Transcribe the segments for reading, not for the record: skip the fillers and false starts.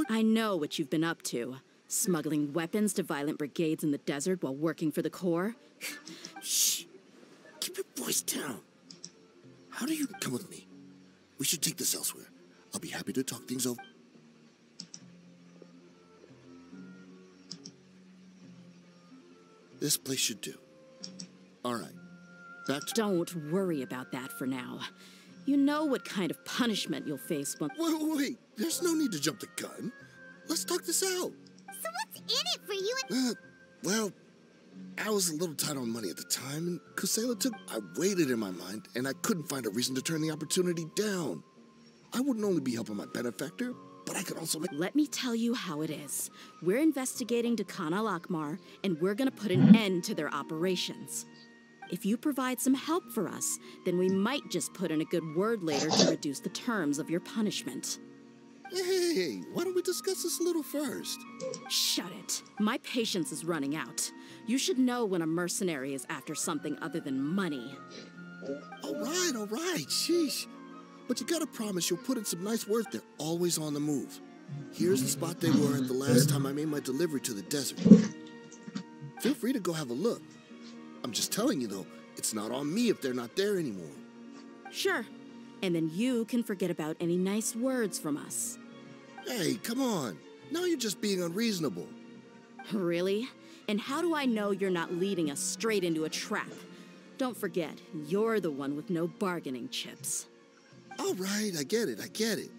I know what you've been up to. Smuggling weapons to violent brigades in the desert while working for the Corps. Shh. Keep your voice down. How do you come with me? We should take this elsewhere. I'll be happy to talk things over. This place should do. All right. Back to... Don't worry about that for now. You know what kind of punishment you'll face when... Wait. There's no need to jump the gun. Let's talk this out. So what's in it for you and... Well, I was a little tight on money at the time, and Kusela took... I weighed it in my mind, and I couldn't find a reason to turn the opportunity down. I wouldn't only be helping my benefactor, but I could also make... Let me tell you how it is. We're investigating Dimainkan al-Akmar, and we're gonna put an end to their operations. If you provide some help for us, then we might just put in a good word later to reduce the terms of your punishment. Hey, why don't we discuss this a little first? Shut it. My patience is running out. You should know when a mercenary is after something other than money. All right, sheesh. But you gotta promise you'll put in some nice words. They're always on the move. Here's the spot they were at the last time I made my delivery to the desert. Feel free to go have a look. I'm just telling you, though, it's not on me if they're not there anymore. Sure. And then you can forget about any nice words from us. Hey, come on. Now you're just being unreasonable. Really? And how do I know you're not leading us straight into a trap? Don't forget, you're the one with no bargaining chips. All right, I get it.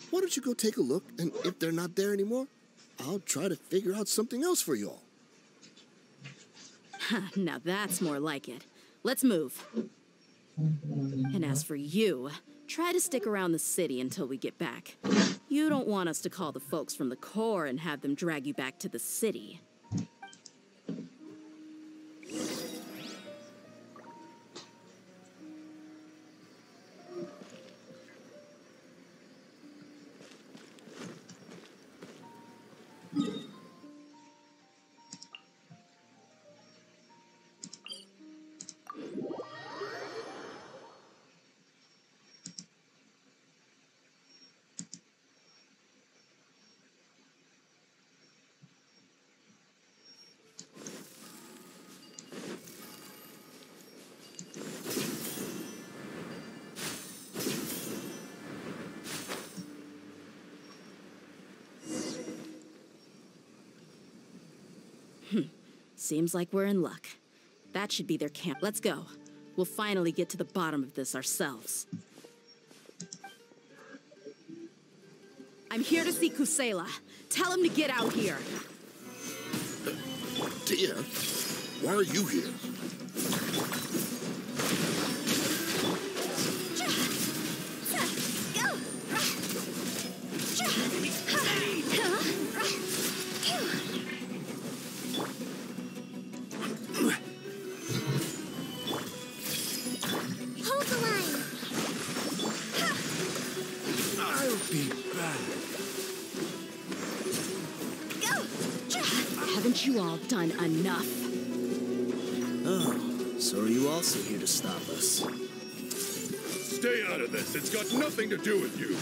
Why don't you go take a look, and if they're not there anymore, I'll try to figure out something else for y'all. Now that's more like it. Let's move. And as for you, try to stick around the city until we get back. You don't want us to call the folks from the Corps and have them drag you back to the city. Seems like we're in luck. That should be their camp. Let's go. We'll finally get to the bottom of this ourselves. I'm here to see Kusela. Tell him to get out here. Dehya, why are you here? Haven't you all done enough? Oh, so are you also here to stop us? Stay out of this. It's got nothing to do with you.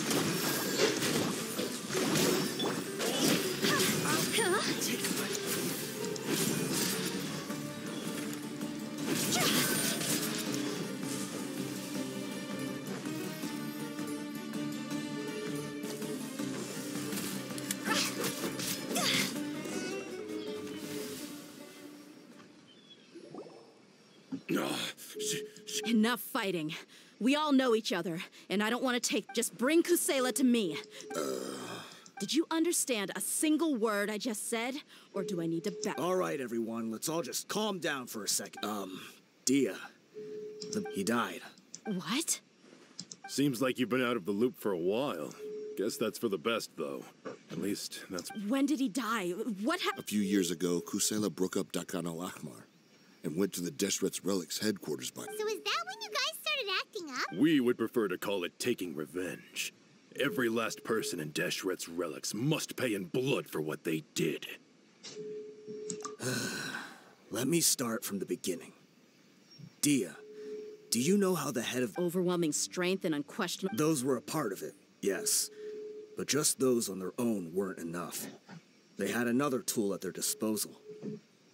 Enough fighting. We all know each other, and I don't want to just bring Kusela to me. Did you understand a single word I just said? Or do I need to back? All right, everyone, let's all just calm down for a second. Dehya. He died. What? Seems like you've been out of the loop for a while. Guess that's for the best, though. At least, that's... When did he die? What happened? A few years ago, Kusela broke up Dimainkan al-Akmar and went to the Deshret's Relics headquarters by... So is that when you guys started acting up? We would prefer to call it taking revenge. Every last person in Deshret's Relics must pay in blood for what they did. Let me start from the beginning. Dehya, do you know how the head of... Overwhelming strength and unquestionable... Those were a part of it, yes. But just those on their own weren't enough. They had another tool at their disposal.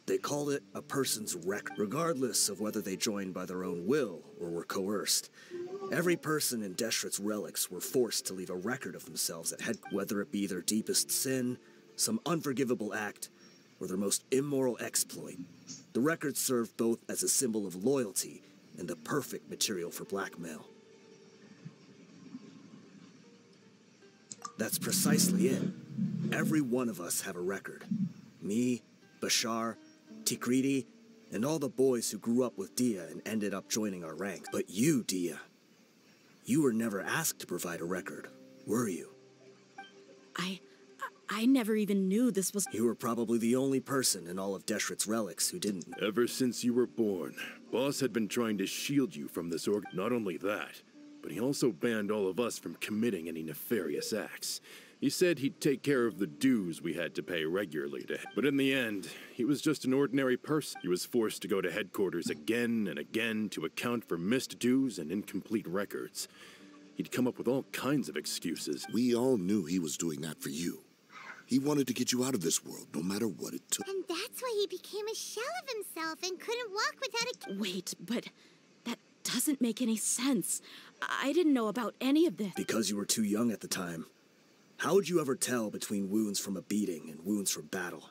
They called it a person's record, regardless of whether they joined by their own will or were coerced. Every person in Deshret's relics were forced to leave a record of themselves at whether it be their deepest sin, some unforgivable act, or their most immoral exploit. The record served both as a symbol of loyalty and the perfect material for blackmail. That's precisely it. Every one of us have a record. Me, Bashar, Tikriti, and all the boys who grew up with Dehya and ended up joining our ranks. But you, Dehya, you were never asked to provide a record, were you? I never even knew this was— You were probably the only person in all of Deshret's relics who didn't. Ever since you were born, Boss had been trying to shield you from this org. Not only that, but he also banned all of us from committing any nefarious acts. He said he'd take care of the dues we had to pay regularly to him. But in the end, he was just an ordinary person. He was forced to go to headquarters again and again to account for missed dues and incomplete records. He'd come up with all kinds of excuses. We all knew he was doing that for you. He wanted to get you out of this world, no matter what it took. And that's why he became a shell of himself and couldn't walk without a... Wait, but that doesn't make any sense. I didn't know about any of this. Because you were too young at the time. How would you ever tell between wounds from a beating and wounds from battle?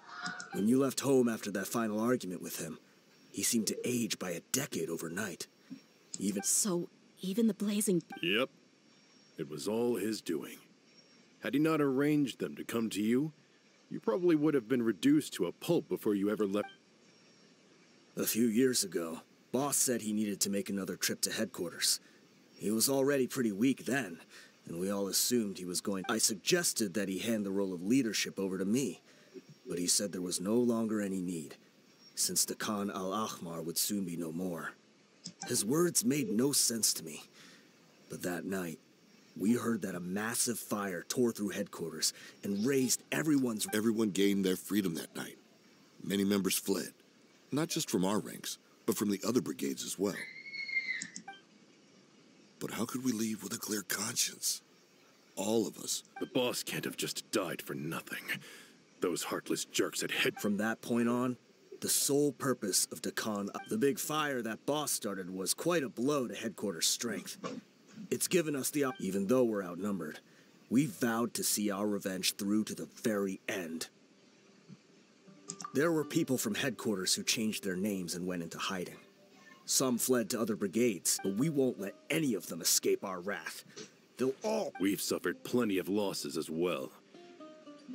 When you left home after that final argument with him, he seemed to age by a decade overnight. So, even the blazing... Yep. It was all his doing. Had he not arranged them to come to you, you probably would have been reduced to a pulp before you ever left. A few years ago, Boss said he needed to make another trip to headquarters. He was already pretty weak then, and we all assumed he was going. I suggested that he hand the role of leadership over to me, but he said there was no longer any need, since the Khan al-Ahmar would soon be no more. His words made no sense to me, but that night, we heard that a massive fire tore through headquarters and razed everyone's... Everyone gained their freedom that night. Many members fled, not just from our ranks, but from the other brigades as well. But how could we leave with a clear conscience? All of us. The boss can't have just died for nothing. Those heartless jerks had From that point on, the sole purpose of the big fire that Boss started was quite a blow to headquarters strength. It's given us the even though we're outnumbered, we vowed to see our revenge through to the very end. There were people from headquarters who changed their names and went into hiding. Some fled to other brigades, but we won't let any of them escape our wrath. They'll all... We've suffered plenty of losses as well.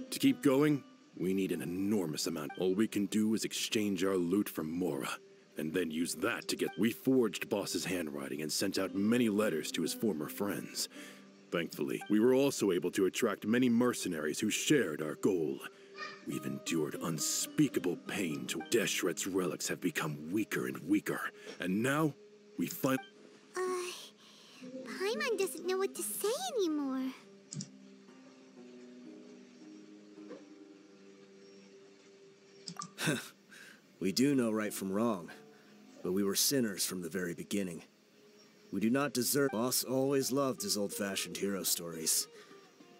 To keep going, we need an enormous amount. All we can do is exchange our loot from Mora, and then use that to get... We forged Boss's handwriting and sent out many letters to his former friends. Thankfully, we were also able to attract many mercenaries who shared our goal. We've endured unspeakable pain to... Deshret's relics have become weaker and weaker, and now we find... Paimon doesn't know what to say anymore. We do know right from wrong, but we were sinners from the very beginning. We do not deserve... Boss always loved his old-fashioned hero stories.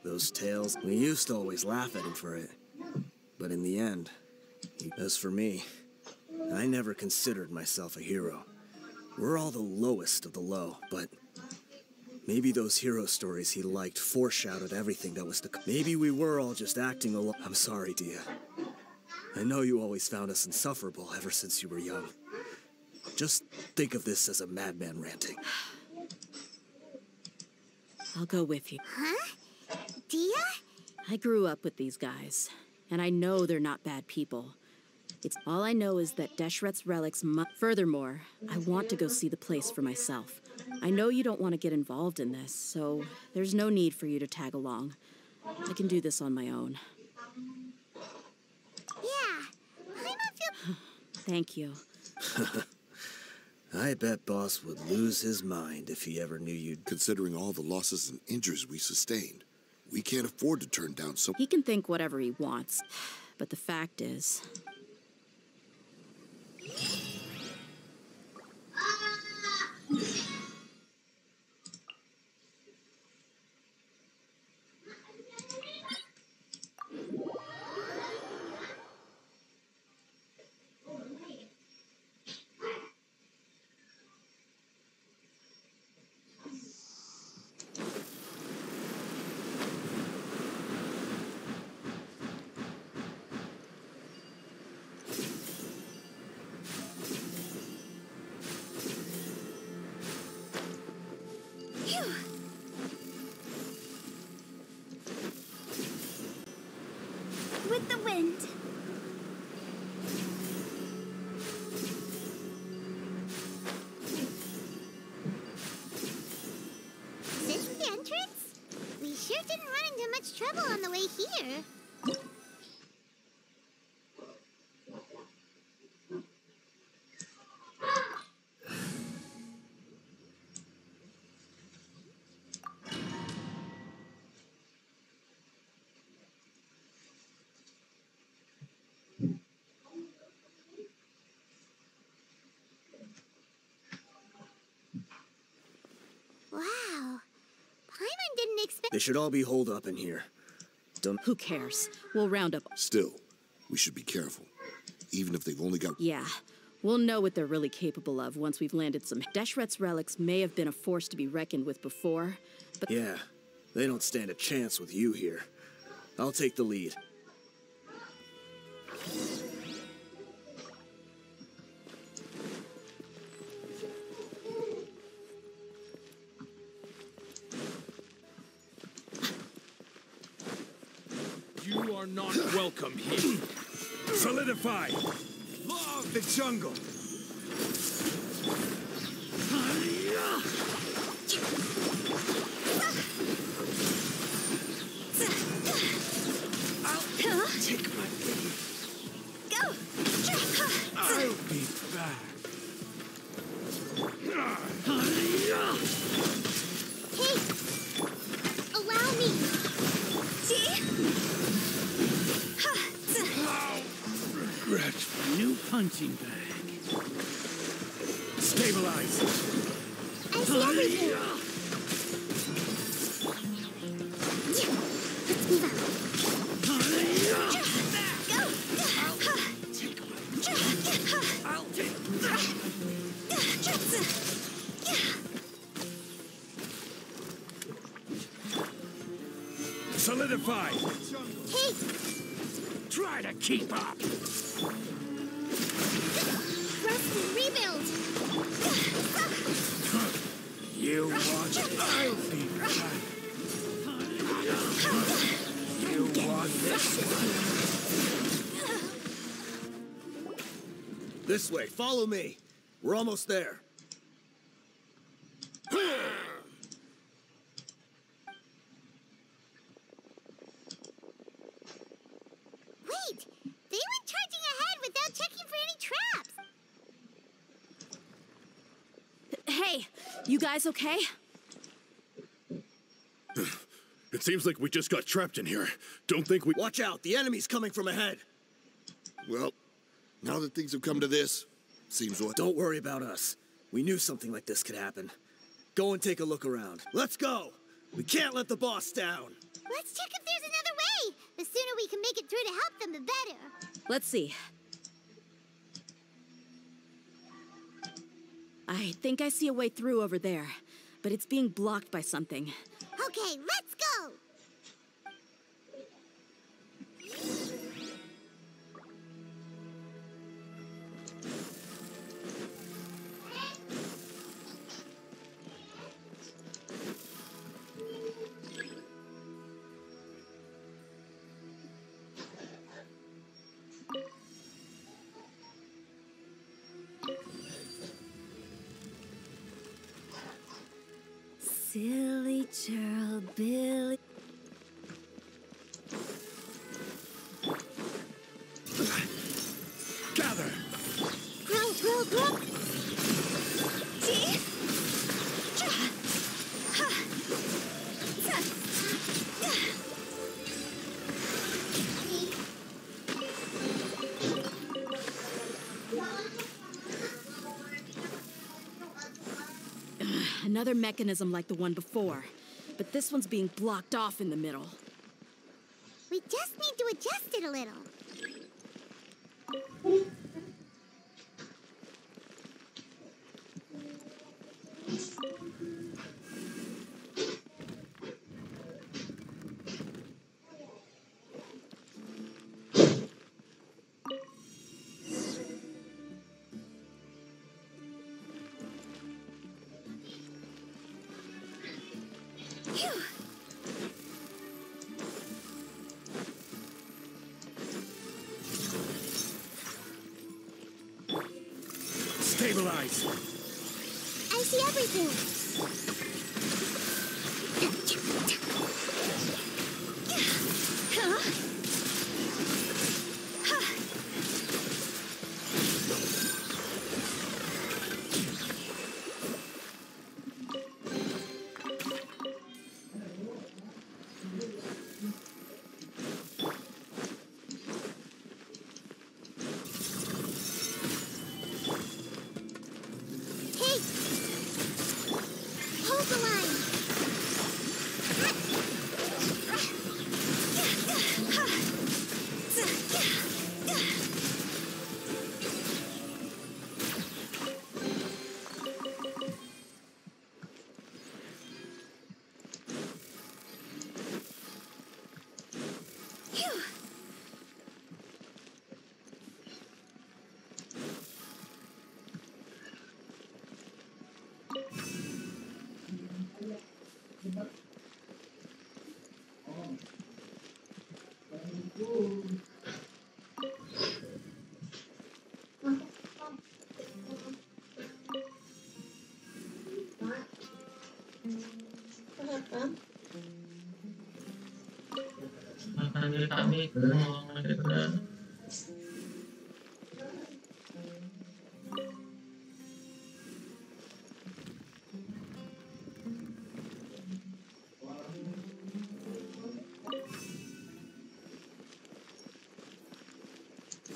Those tales, we used to always laugh at him for it. But in the end, as for me, I never considered myself a hero. We're all the lowest of the low, but maybe those hero stories he liked foreshadowed everything that was to come. Maybe we were all just acting alone. I'm sorry, Dehya. I know you always found us insufferable ever since you were young. Just think of this as a madman ranting. I'll go with you. Huh? Dehya? I grew up with these guys, and I know they're not bad people. It's all I know is that Deshret's relics Furthermore, I want to go see the place for myself. I know you don't want to get involved in this, so there's no need for you to tag along. I can do this on my own. Yeah. Paimon feel... Thank you. I bet Boss would lose his mind if he ever knew you'd... Considering all the losses and injuries we sustained, we can't afford to turn down so... He can think whatever he wants, but the fact is... stay here. Wow. Paimon didn't expect. They should all be holed up in here. Don't. Who cares? We'll round up. Still, we should be careful. Even if they've only got... Yeah, we'll know what they're really capable of once we've landed some. Deshret's relics may have been a force to be reckoned with before, but... Yeah, they don't stand a chance with you here. I'll take the lead. You are not welcome here. Solidify! Law of the jungle! I'll take my leave. Go! I'll be back. Hey! Allow me! How regretful. New punching bag. Stabilize. I see everything! Let's move out. I'll take Solidify! Hey! Try to keep up! Rest and rebuild! You want it? I'll be back. You want this one? This way, follow me. We're almost there. Wait! They went charging ahead without checking for any traps! Hey, you guys okay? It seems like we just got trapped in here. Don't think we... Watch out, the enemy's coming from ahead. Well, now that things have come to this, seems what... Don't worry about us. We knew something like this could happen. Go and take a look around. Let's go! We can't let the boss down. Let's check if there's another way! The sooner we can make it through to help them, the better. Let's see. I think I see a way through over there, but it's being blocked by something. Okay, let's go! Silly churl Billy. Gather! Grow! Another mechanism like the one before, but this one's being blocked off in the middle. We just need to adjust it a little. Stabilize! I see everything.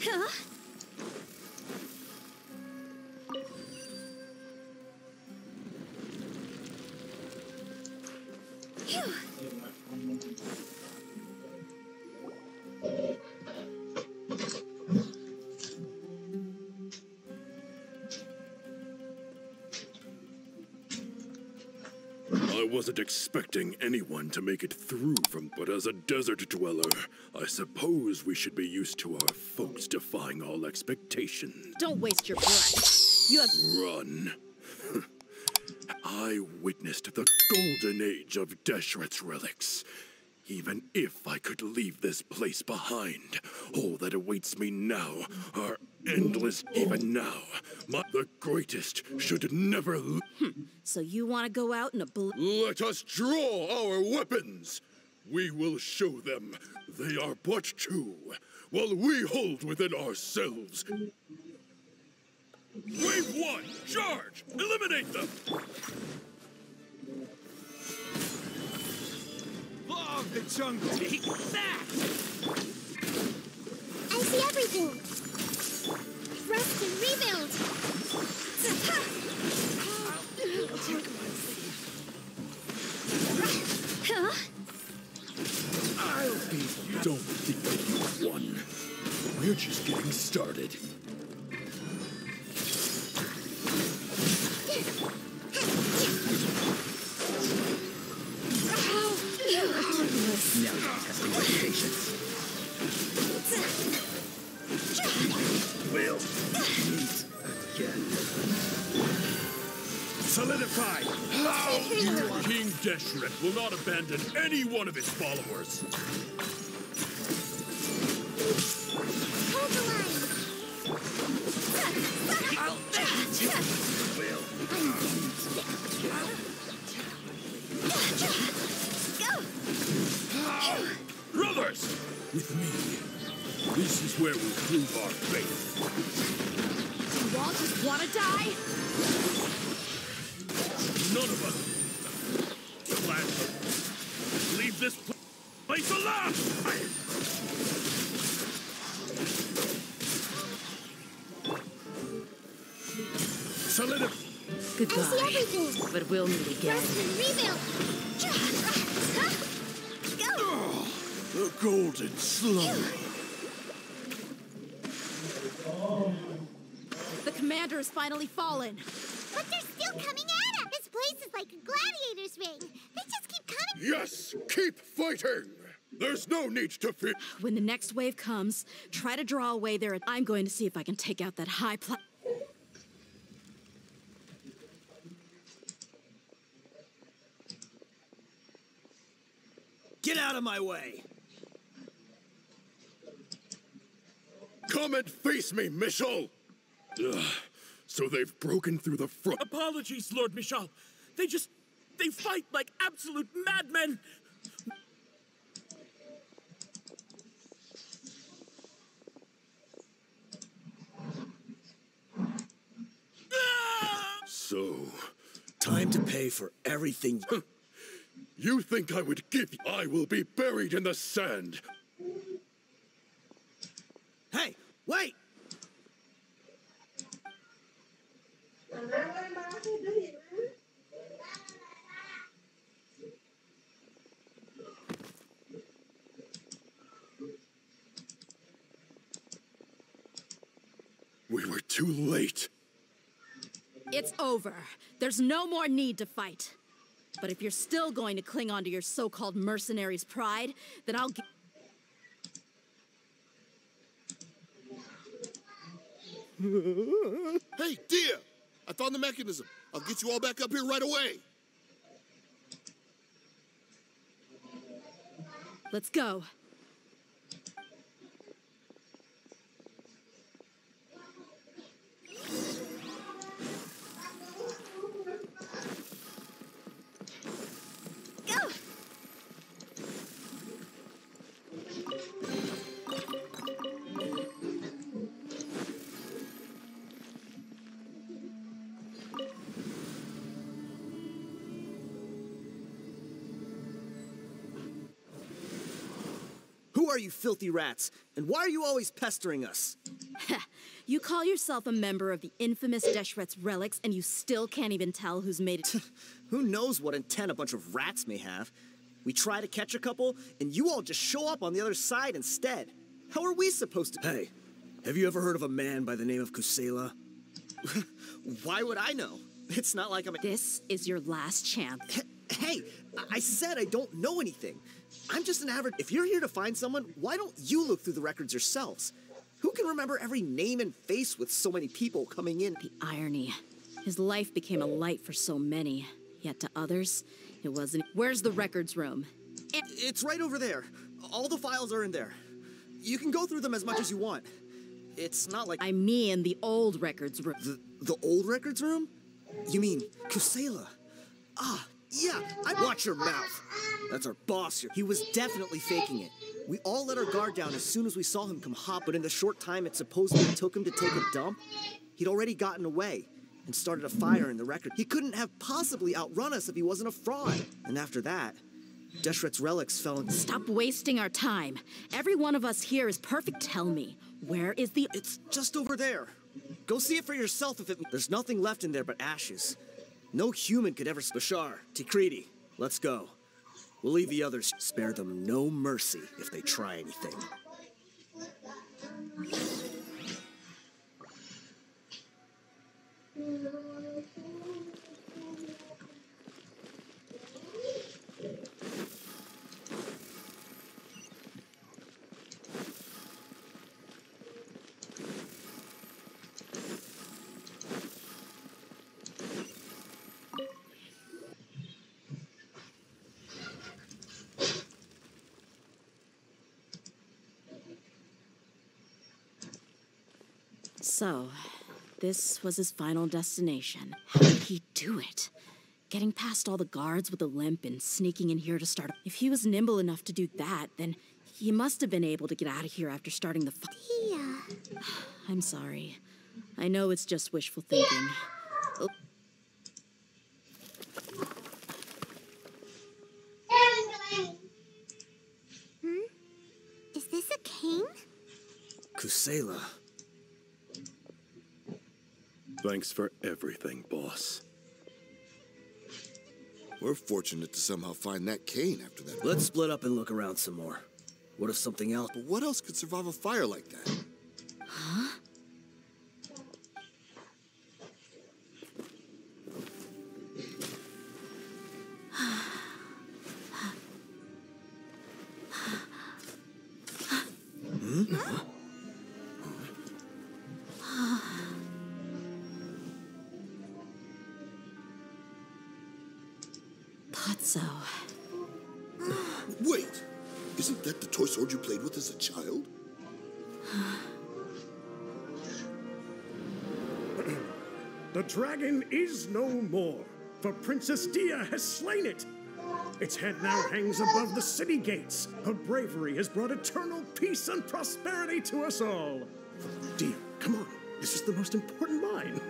Huh? Phew. I wasn't expecting anyone to make it through but as a desert dweller, I suppose we should be used to our folks defying all expectations. Don't waste your breath. You have... Run. I witnessed the golden age of Deshret's relics. Even if I could leave this place behind, all that awaits me now are endless. Even now, the greatest should never... So you want to go out in a Let us draw our weapons! We will show them they are but two, while we hold within ourselves. Wave one! Charge! Eliminate them! Law of the jungle! Take that! I see everything. Rest and rebuild. Huh? I'll beat you. Don't think that you won. We're just getting started. Now you're testing my patience. We'll meet again. Solidify! How? King Deshret will not abandon any one of his followers. Hold the line. Brothers! With me, this is where we prove our faith. You all just want to die? None of us plan to leave this place alive! Solidify! Goodbye. I see everything. But we'll meet again. Rest and rebuild. Go. The golden slumber. The commander has finally fallen. But they're still coming at us. This place is like a gladiator's ring. They just keep coming. Yes! Keep fighting! There's no need to fear. When the next wave comes, try to draw away there. I'm going to see if I can take out that high Get out of my way! Come and face me, Michel! So they've broken through the front. Apologies, Lord Michal. They fight like absolute madmen. So, Time to pay for everything. you think I would give you? I will be buried in the sand. Hey, wait! We were too late. It's over. There's no more need to fight. But if you're still going to cling on to your so-called mercenary's pride, then I'll get... Hey, Dehya! I found the mechanism. I'll get you all back up here right away. Let's go. Who are you filthy rats? And why are you always pestering us? You call yourself a member of the infamous Deshret's relics, and you still can't even tell who's made it. Who knows what intent a bunch of rats may have? We try to catch a couple, and you all just show up on the other side instead. How are we supposed to— Hey, have you ever heard of a man by the name of Kusela? Why would I know? It's not like I'm— This is your last chance. Hey, I said I don't know anything. I'm just an average— If you're here to find someone, why don't you look through the records yourselves? Who can remember every name and face with so many people coming in? The irony. His life became a light for so many, yet to others, it wasn't. Where's the records room? It's right over there. All the files are in there. You can go through them as much as you want. It's not like— I mean the old records room. The old records room? You mean Kusela? Ah, yeah, Watch your mouth. That's our boss here. He was definitely faking it. We all let our guard down as soon as we saw him come hop, but in the short time it supposedly took him to take a dump, he'd already gotten away and started a fire in the record. He couldn't have possibly outrun us if he wasn't a fraud. And after that, Deshret's relics fell into— Stop wasting our time. Every one of us here is perfect. Tell me, where is the— It's just over there. Go see it for yourself if it— There's nothing left in there but ashes. No human could ever— Bashar, Tikriti, let's go. We'll leave the others. Spare them no mercy if they try anything. So, this was his final destination. How did he do it? Getting past all the guards with a limp and sneaking in here to start— If he was nimble enough to do that, then he must have been able to get out of here after starting the Dehya. I'm sorry. I know it's just wishful thinking. Oh. Is this a cane? Kusela. Thanks for everything, boss. We're fortunate to somehow find that cane after that. Let's split up and look around some more. What if something else— But what else could survive a fire like that? Huh? Thought so. Wait! Isn't that the toy sword you played with as a child? The dragon is no more, for Princess Dehya has slain it. Its head now hangs above the city gates. Her bravery has brought eternal peace and prosperity to us all. Dehya, come on. This is the most important line.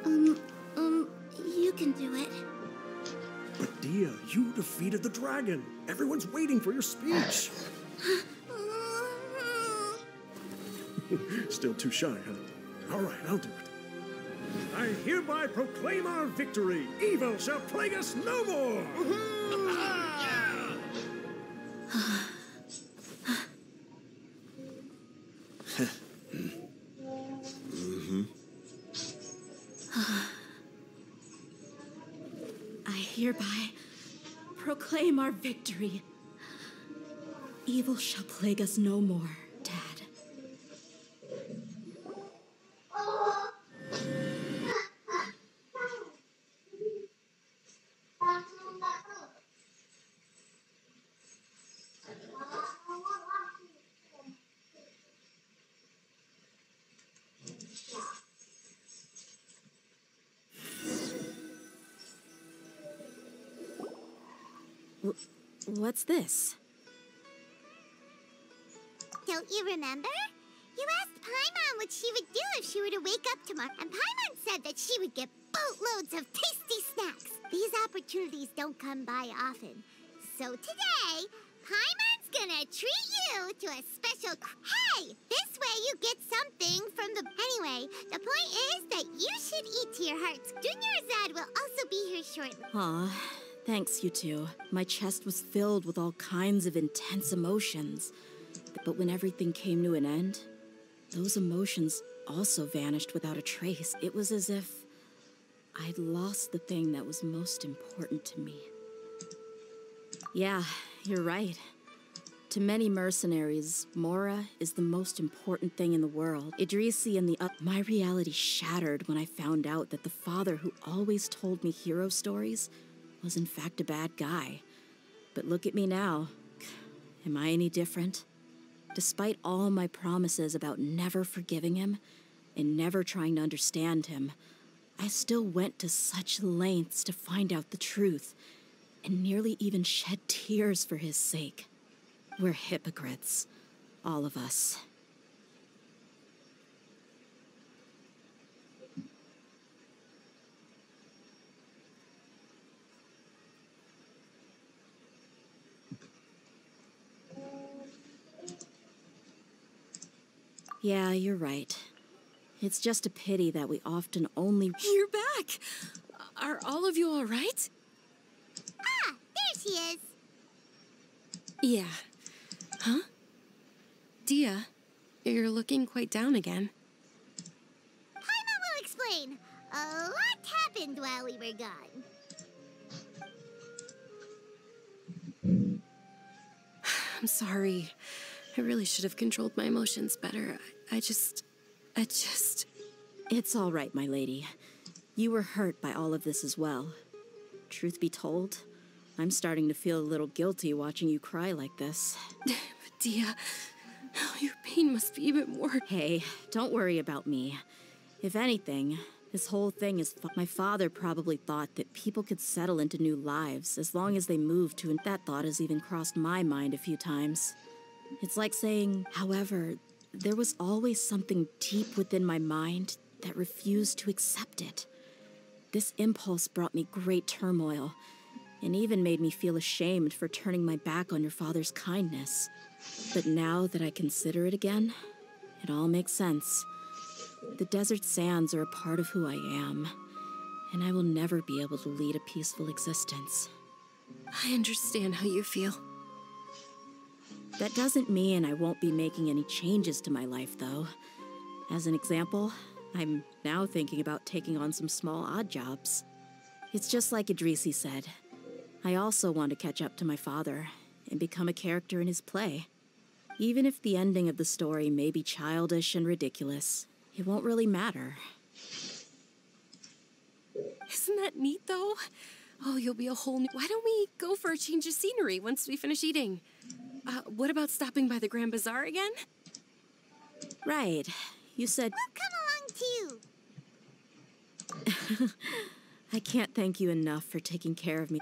You can do it. But Dehya, you defeated the dragon. Everyone's waiting for your speech. Still too shy, huh? All right, I'll do it. I hereby proclaim our victory. Evil shall plague us no more. I hereby proclaim our victory. Evil shall plague us no more, Dad. What's this? Don't you remember? You asked Paimon what she would do if she were to wake up tomorrow, and Paimon said that she would get boatloads of tasty snacks. These opportunities don't come by often. So today, Paimon's gonna treat you to a special... Hey! This way you get something from the... Anyway, the point is that you should eat to your hearts. Junior Azad will also be here shortly. Aw, thanks, you two. My chest was filled with all kinds of intense emotions. But when everything came to an end, those emotions also vanished without a trace. It was as if I'd lost the thing that was most important to me. Yeah, you're right. To many mercenaries, Mora is the most important thing in the world. Idrisi and my reality shattered when I found out that the father who always told me hero stories was in fact a bad guy. But look at me now. Am I any different? Despite all my promises about never forgiving him and never trying to understand him, I still went to such lengths to find out the truth and nearly even shed tears for his sake. We're hypocrites, all of us. Yeah, you're right. It's just a pity that we often only... You're back! Are all of you all right? Ah, there she is. Yeah. Huh? Dehya, you're looking quite down again. Paimon will explain. A lot happened while we were gone. I'm sorry. I really should have controlled my emotions better. I just... It's all right, my lady. You were hurt by all of this as well. Truth be told, I'm starting to feel a little guilty watching you cry like this. But Dehya, your pain must be even more... Hey, don't worry about me. If anything, this whole thing is... My father probably thought that people could settle into new lives as long as they moved to... That thought has even crossed my mind a few times. It's like saying, however, there was always something deep within my mind that refused to accept it. This impulse brought me great turmoil, and even made me feel ashamed for turning my back on your father's kindness. But now that I consider it again, it all makes sense. The desert sands are a part of who I am, and I will never be able to lead a peaceful existence. I understand how you feel. That doesn't mean I won't be making any changes to my life, though. As an example, I'm now thinking about taking on some small odd jobs. It's just like Idrisi said. I also want to catch up to my father and become a character in his play. Even if the ending of the story may be childish and ridiculous, it won't really matter. Isn't that neat, though? Oh, you'll be a whole new... Why don't we go for a change of scenery once we finish eating? What about stopping by the Grand Bazaar again? Right. You said... We'll come along, too. I can't thank you enough for taking care of me.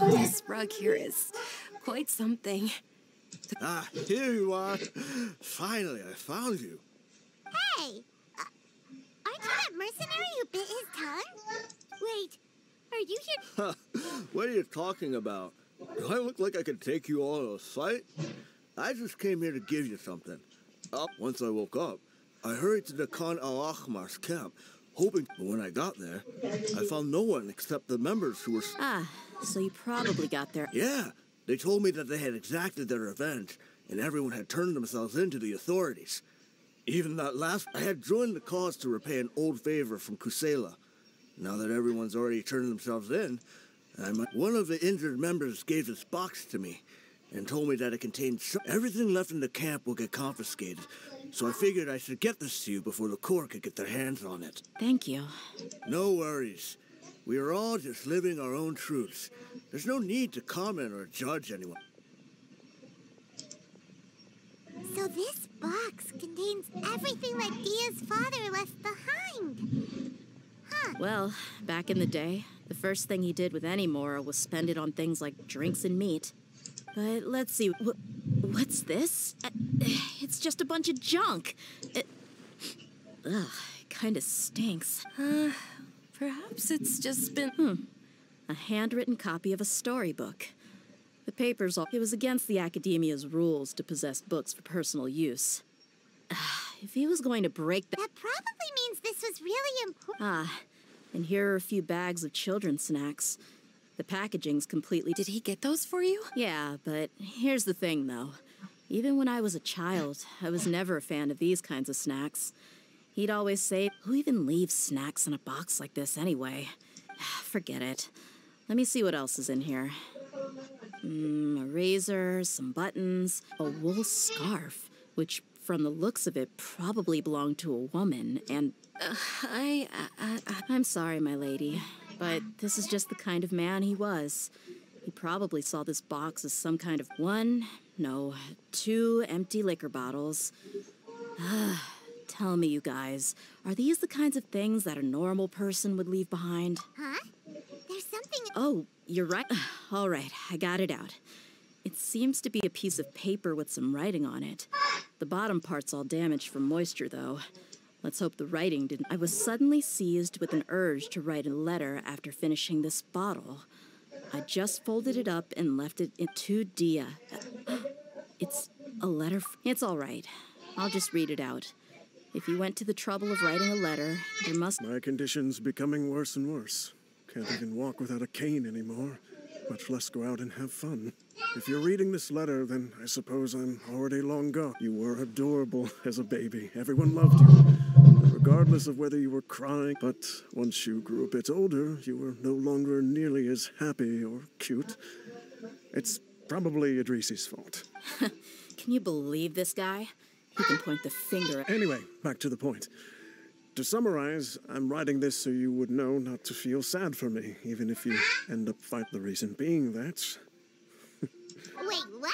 Oh, this rug here is quite something. Ah, here you are. Finally, I found you. Hey! Aren't you that mercenary who bit his tongue? Wait, are you here? What are you talking about? Do I look like I could take you all to a fight? I just came here to give you something. Once I woke up, I hurried to the Khan al-Ahmar's camp, hoping, but when I got there, I found no one except the members who were... Ah, so you probably got there. Yeah, they told me that they had exacted their revenge, and everyone had turned themselves in to the authorities. Even that last... I had joined the cause to repay an old favor from Kusela. Now that everyone's already turned themselves in, one of the injured members gave this box to me and told me that it contained everything left in the camp will get confiscated. So I figured I should get this to you before the court could get their hands on it. Thank you. No worries. We are all just living our own truths. There's no need to comment or judge anyone. So this box contains everything that Dia's father left behind. Huh. Well, back in the day, the first thing he did with any Mora was spend it on things like drinks and meat. But let's see, what's this? It's just a bunch of junk. It kind of stinks. Perhaps it's just been... A handwritten copy of a storybook. The papers all... It was against the Academia's rules to possess books for personal use. If he was going to break that... That probably means this was really important. And here are a few bags of children's snacks. The packaging's completely... Did he get those for you? Yeah, but here's the thing, though. Even when I was a child, I was never a fan of these kinds of snacks. He'd always say, who even leaves snacks in a box like this anyway? Forget it. Let me see what else is in here. A razor, some buttons, a wool scarf, which, from the looks of it, probably belonged to a woman, and... I'm sorry, my lady, but this is just the kind of man he was. He probably saw this box as some kind of 2 empty liquor bottles. Tell me, you guys, are these the kinds of things that a normal person would leave behind? Huh? There's something... Oh, you're right. All right, I got it out. It seems to be a piece of paper with some writing on it. The bottom part's all damaged from moisture, though. Let's hope the writing didn't... I was suddenly seized with an urge to write a letter after finishing this bottle. I just folded it up and left it to Dehya. It's a letter... It's all right. I'll just read it out. If you went to the trouble of writing a letter, there must... My condition's becoming worse and worse. Can't even walk without a cane anymore, much less go out and have fun. If you're reading this letter, then I suppose I'm already long gone. You were adorable as a baby. Everyone loved you, regardless of whether you were crying. But once you grew a bit older, you were no longer nearly as happy or cute. It's probably Idrisi's fault. Can you believe this guy? He can point the finger at... Anyway, back to the point. To summarize, I'm writing this so you would know not to feel sad for me, even if you end up fighting. The reason being that... Wait, what?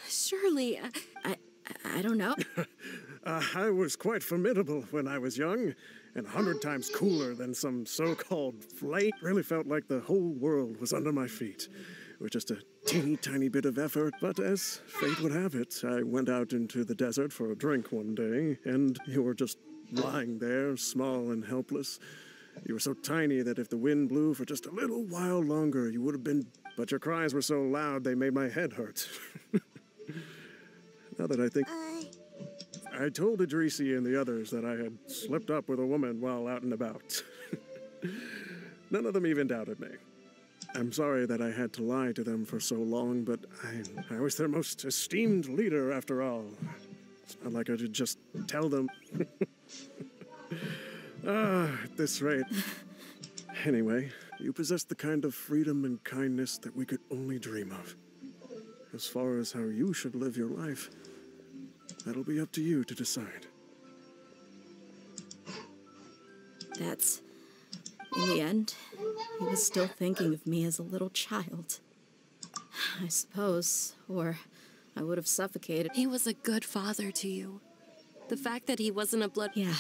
Surely, I don't know. I was quite formidable when I was young, and 100 times cooler than some so-called flame. Really felt like the whole world was under my feet. With just a teeny tiny bit of effort, but as fate would have it, I went out into the desert for a drink one day, and you were just lying there, small and helpless. You were so tiny that if the wind blew for just a little while longer, you would have been... But your cries were so loud, they made my head hurt. Now that I think... I told Idrisi and the others that I had slipped up with a woman while out and about. None of them even doubted me. I'm sorry that I had to lie to them for so long, but I was their most esteemed leader after all. It's not like I could just tell them. At this rate. Anyway, you possess the kind of freedom and kindness that we could only dream of. As far as how you should live your life, that'll be up to you to decide. That's... In the end, he was still thinking of me as a little child. I suppose, or I would have suffocated. he was a good father to you. The fact that he wasn't a blood... Yeah.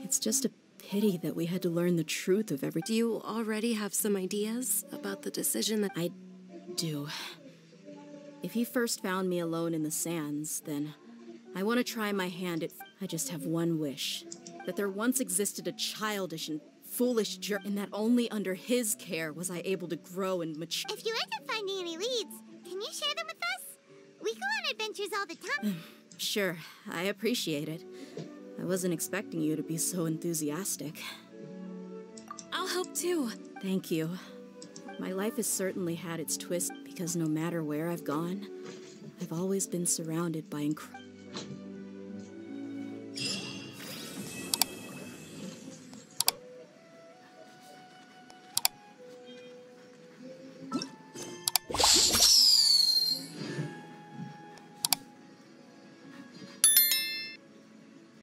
It's just a pity that we had to learn the truth of everything. Do you already have some ideas about the decision that... I do. If he first found me alone in the sands, then I want to try my hand at... I just have one wish. That there once existed a childish and foolish jerk, and that only under his care was I able to grow and mature. If you end up finding any leads, can you share them with us? We go on adventures all the time. Sure, I appreciate it. I wasn't expecting you to be so enthusiastic. I'll help too. Thank you. My life has certainly had its twist because no matter where I've gone, I've always been surrounded by